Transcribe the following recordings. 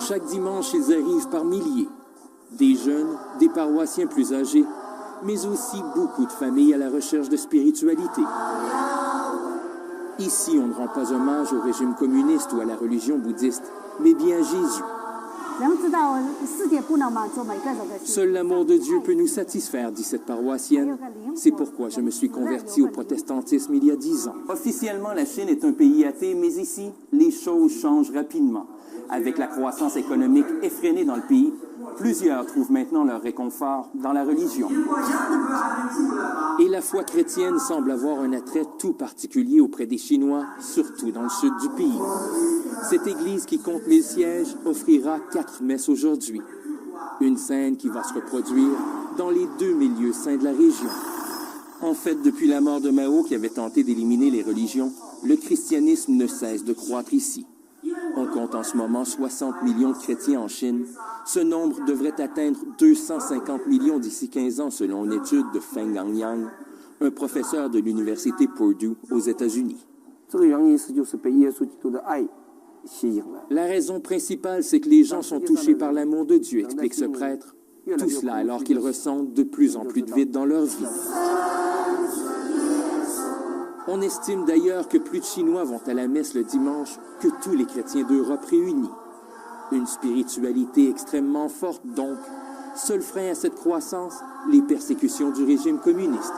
Chaque dimanche, ils arrivent par milliers. Des jeunes, des paroissiens plus âgés, mais aussi beaucoup de familles à la recherche de spiritualité. Ici, on ne rend pas hommage au régime communiste ou à la religion bouddhiste, mais bien à Jésus. Seul l'amour de Dieu peut nous satisfaire, dit cette paroissienne. C'est pourquoi je me suis converti au protestantisme il y a 10 ans. Officiellement, la Chine est un pays athée, mais ici, les choses changent rapidement. Avec la croissance économique effrénée dans le pays, plusieurs trouvent maintenant leur réconfort dans la religion. Et la foi chrétienne semble avoir un attrait tout particulier auprès des Chinois, surtout dans le sud du pays. Cette église qui compte 1000 sièges offrira 4 messes aujourd'hui. Une scène qui va se reproduire dans les 2000 lieux saints de la région. En fait, depuis la mort de Mao qui avait tenté d'éliminer les religions, le christianisme ne cesse de croître ici. On compte en ce moment 60 millions de chrétiens en Chine. Ce nombre devrait atteindre 250 millions d'ici 15 ans, selon une étude de Feng Gangyang, un professeur de l'université Purdue aux États-Unis. La raison principale, c'est que les gens sont touchés par l'amour de Dieu, explique ce prêtre. Tout cela alors qu'ils ressentent de plus en plus de vide dans leur vie. On estime d'ailleurs que plus de Chinois vont à la messe le dimanche que tous les chrétiens d'Europe réunis. Une spiritualité extrêmement forte donc. Seul frein à cette croissance, les persécutions du régime communiste,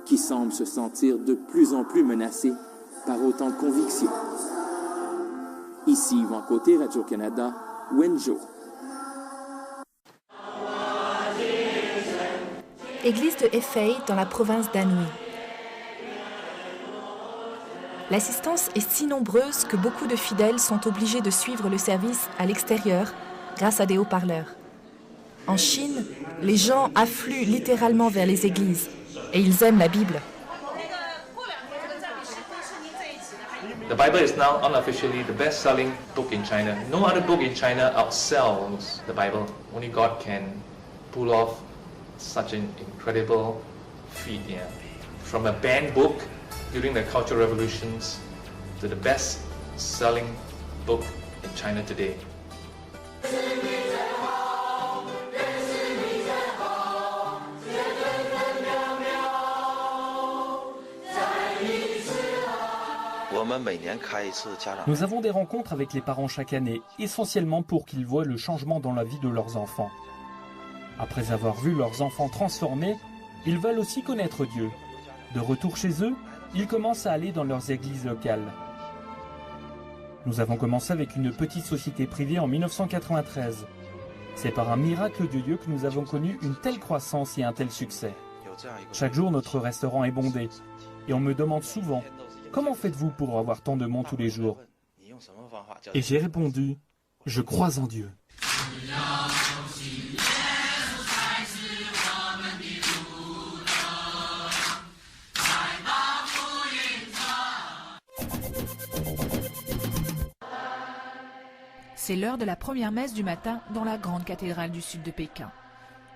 qui semble se sentir de plus en plus menacé par autant de convictions. Ici, Yvan Côté, Radio-Canada, Wenzhou. Église de Hefei dans la province d'Anhui. L'assistance est si nombreuse que beaucoup de fidèles sont obligés de suivre le service à l'extérieur grâce à des haut-parleurs. En Chine, les gens affluent littéralement vers les églises et ils aiment la Bible. The Bible is now unofficially the best-selling book in China. No other book in China outsells the Bible. Only God can pull off such an incredible feat. Yeah. From a banned book during the Cultural Revolutions to the best-selling book in China today. Nous avons des rencontres avec les parents chaque année, essentiellement pour qu'ils voient le changement dans la vie de leurs enfants. Après avoir vu leurs enfants transformés, ils veulent aussi connaître Dieu. De retour chez eux, ils commencent à aller dans leurs églises locales. Nous avons commencé avec une petite société privée en 1993. C'est par un miracle de Dieu que nous avons connu une telle croissance et un tel succès. Chaque jour, notre restaurant est bondé. Et on me demande souvent, comment faites-vous pour avoir tant de monde tous les jours? Et j'ai répondu, je crois en Dieu. C'est l'heure de la première messe du matin dans la grande cathédrale du sud de Pékin.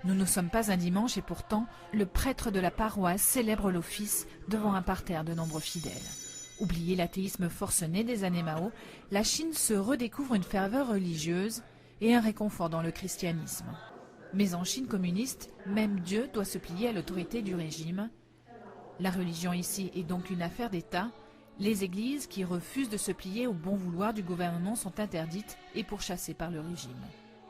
Nous ne sommes pas un dimanche et pourtant, le prêtre de la paroisse célèbre l'office devant un parterre de nombreux fidèles. Oublié l'athéisme forcené des années Mao, la Chine se redécouvre une ferveur religieuse et un réconfort dans le christianisme. Mais en Chine communiste, même Dieu doit se plier à l'autorité du régime. La religion ici est donc une affaire d'État. Les églises qui refusent de se plier au bon vouloir du gouvernement sont interdites et pourchassées par le régime.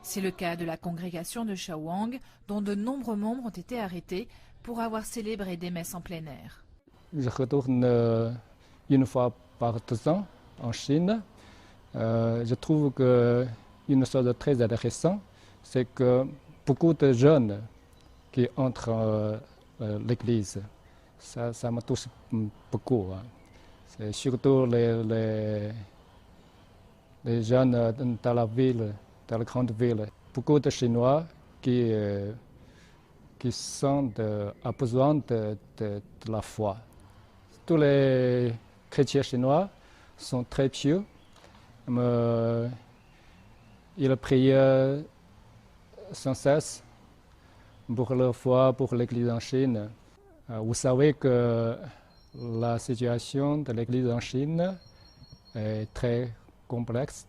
C'est le cas de la congrégation de Shawang, dont de nombreux membres ont été arrêtés pour avoir célébré des messes en plein air. Je retourne une fois par 2 ans en Chine. Je trouve qu'une chose très intéressante, c'est que beaucoup de jeunes qui entrent l'église, ça me touche beaucoup. C'est surtout les jeunes dans la ville, dans la grande ville. Beaucoup de Chinois qui ont besoin de la foi. Tous les chrétiens chinois sont très pieux. Ils prient sans cesse pour leur foi, pour l'Église en Chine. Vous savez que la situation de l'Église en Chine est très complexe.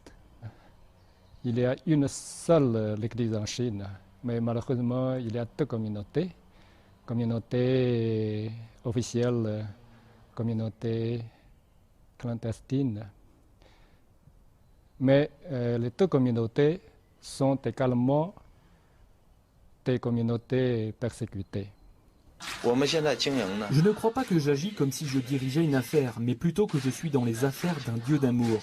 il y a une seule église en Chine, mais malheureusement, il y a deux communautés. Communauté officielle, communauté clandestine. Mais les deux communautés sont également des communautés persécutées. Je ne crois pas que j'agis comme si je dirigeais une affaire, mais plutôt que je suis dans les affaires d'un Dieu d'amour.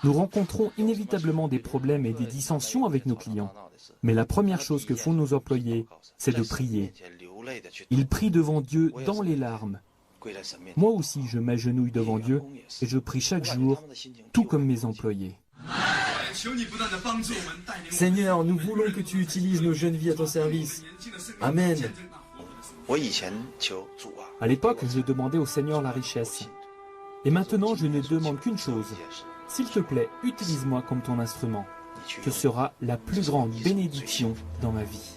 Nous rencontrons inévitablement des problèmes et des dissensions avec nos clients. Mais la première chose que font nos employés, c'est de prier. Ils prient devant Dieu dans les larmes. Moi aussi, je m'agenouille devant Dieu et je prie chaque jour, tout comme mes employés. Seigneur, nous voulons que tu utilises nos jeunes vies à ton service. Amen. À l'époque, je demandais au Seigneur la richesse. Et maintenant, je ne demande qu'une chose. S'il te plaît, utilise-moi comme ton instrument. Ce sera la plus grande bénédiction dans ma vie.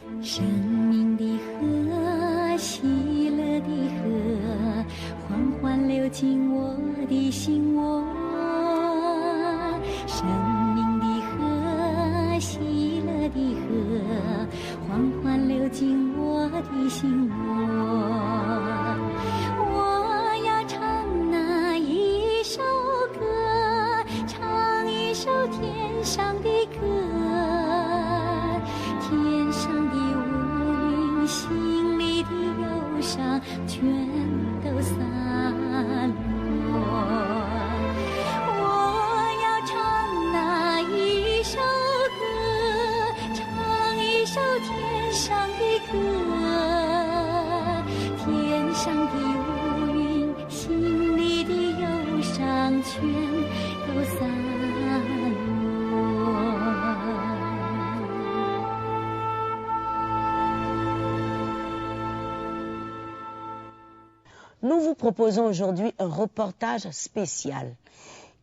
Nous vous proposons aujourd'hui un reportage spécial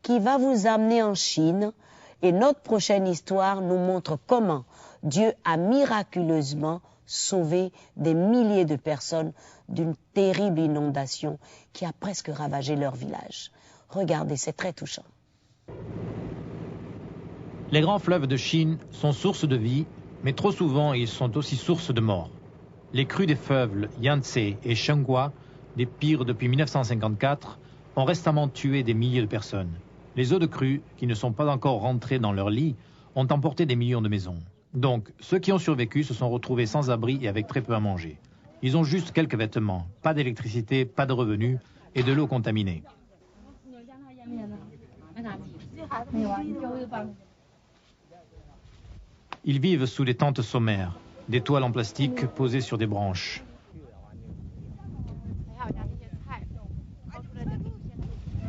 qui va vous amener en Chine et notre prochaine histoire nous montre comment Dieu a miraculeusement sauvé des milliers de personnes d'une terrible inondation qui a presque ravagé leur village. Regardez, c'est très touchant. Les grands fleuves de Chine sont source de vie, mais trop souvent ils sont aussi source de mort. Les crues des fleuves Yangtze et Shenghua, des pires depuis 1954, ont récemment tué des milliers de personnes. Les eaux de crue, qui ne sont pas encore rentrées dans leur lit, ont emporté des millions de maisons. Donc, ceux qui ont survécu se sont retrouvés sans abri et avec très peu à manger. Ils ont juste quelques vêtements, pas d'électricité, pas de revenus et de l'eau contaminée. Ils vivent sous des tentes sommaires, des toiles en plastique posées sur des branches.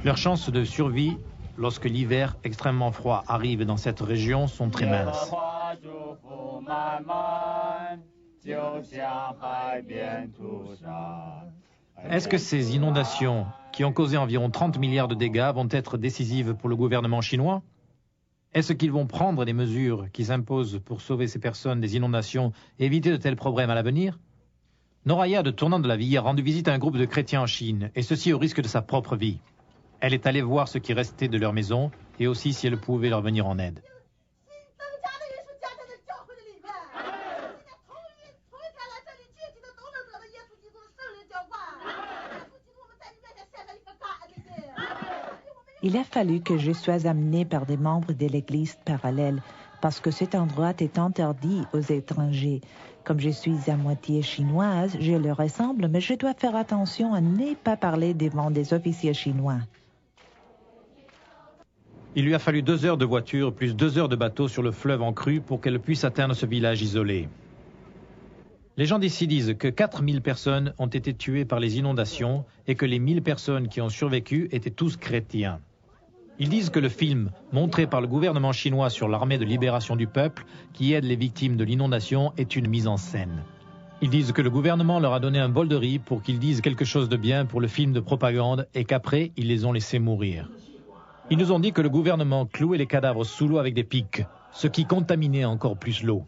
Leurs chances de survie, lorsque l'hiver extrêmement froid arrive dans cette région, sont très minces. Est-ce que ces inondations, qui ont causé environ 30 milliards de dégâts, vont être décisives pour le gouvernement chinois? Est-ce qu'ils vont prendre des mesures qui s'imposent pour sauver ces personnes des inondations et éviter de tels problèmes à l'avenir? Noraya, de Tournant de la Vie, a rendu visite à un groupe de chrétiens en Chine, et ceci au risque de sa propre vie. Elle est allée voir ce qui restait de leur maison et aussi si elle pouvait leur venir en aide. Il a fallu que je sois amenée par des membres de l'Église parallèle parce que cet endroit est interdit aux étrangers. Comme je suis à moitié chinoise, je leur ressemble, mais je dois faire attention à ne pas parler devant des officiers chinois. Il lui a fallu 2 heures de voiture plus 2 heures de bateau sur le fleuve en crue pour qu'elle puisse atteindre ce village isolé. Les gens d'ici disent que 4000 personnes ont été tuées par les inondations et que les 1000 personnes qui ont survécu étaient tous chrétiens. Ils disent que le film montré par le gouvernement chinois sur l'armée de libération du peuple qui aide les victimes de l'inondation est une mise en scène. Ils disent que le gouvernement leur a donné un bol de riz pour qu'ils disent quelque chose de bien pour le film de propagande et qu'après, ils les ont laissés mourir. Ils nous ont dit que le gouvernement clouait les cadavres sous l'eau avec des pics, ce qui contaminait encore plus l'eau.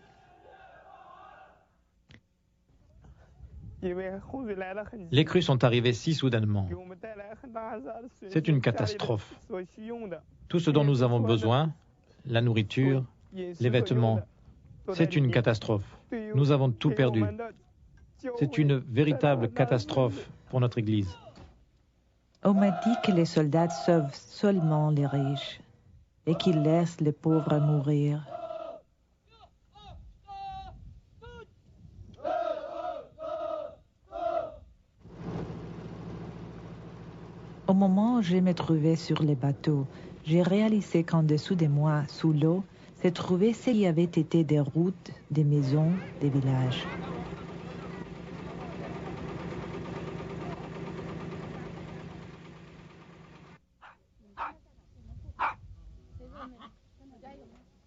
Les crues sont arrivées si soudainement. C'est une catastrophe. Tout ce dont nous avons besoin, la nourriture, les vêtements. C'est une catastrophe. Nous avons tout perdu. C'est une véritable catastrophe pour notre Église. On m'a dit que les soldats sauvent seulement les riches et qu'ils laissent les pauvres mourir. Au moment où je me trouvais sur les bateaux, j'ai réalisé qu'en dessous de moi, sous l'eau, se trouvaient ce qui avait été des routes, des maisons, des villages.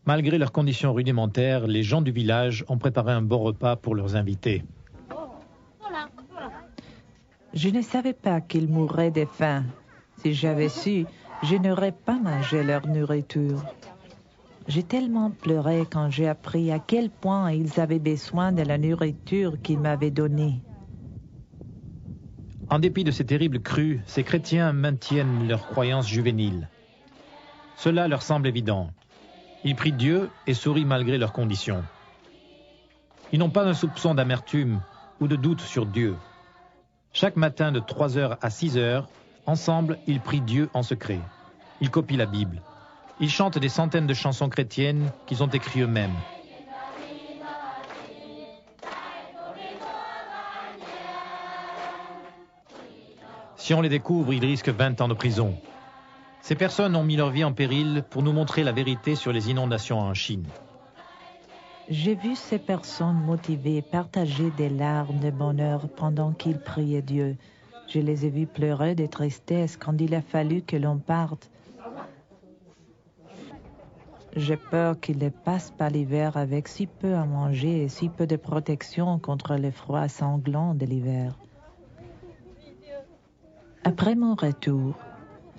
Malgré leurs conditions rudimentaires, les gens du village ont préparé un bon repas pour leurs invités. Je ne savais pas qu'ils mourraient de faim. Si j'avais su, je n'aurais pas mangé leur nourriture. J'ai tellement pleuré quand j'ai appris à quel point ils avaient besoin de la nourriture qu'ils m'avaient donnée. En dépit de ces terribles crues, ces chrétiens maintiennent leurs croyances juvéniles. Cela leur semble évident. Ils prient Dieu et sourient malgré leurs conditions. Ils n'ont pas un soupçon d'amertume ou de doute sur Dieu. Chaque matin de 3h à 6h, ensemble, ils prient Dieu en secret. Ils copient la Bible. Ils chantent des centaines de chansons chrétiennes qu'ils ont écrites eux-mêmes. Si on les découvre, ils risquent 20 ans de prison. Ces personnes ont mis leur vie en péril pour nous montrer la vérité sur les inondations en Chine. J'ai vu ces personnes motivées partager des larmes de bonheur pendant qu'ils priaient Dieu. Je les ai vus pleurer de tristesse quand il a fallu que l'on parte. J'ai peur qu'ils ne passent pas l'hiver avec si peu à manger et si peu de protection contre le froid sanglant de l'hiver. Après mon retour,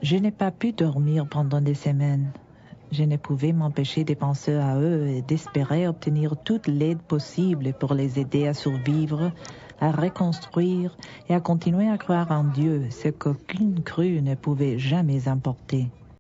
je n'ai pas pu dormir pendant des semaines. Je ne pouvais m'empêcher de penser à eux et d'espérer obtenir toute l'aide possible pour les aider à survivre, à reconstruire et à continuer à croire en Dieu, ce qu'aucune crue ne pouvait jamais emporter.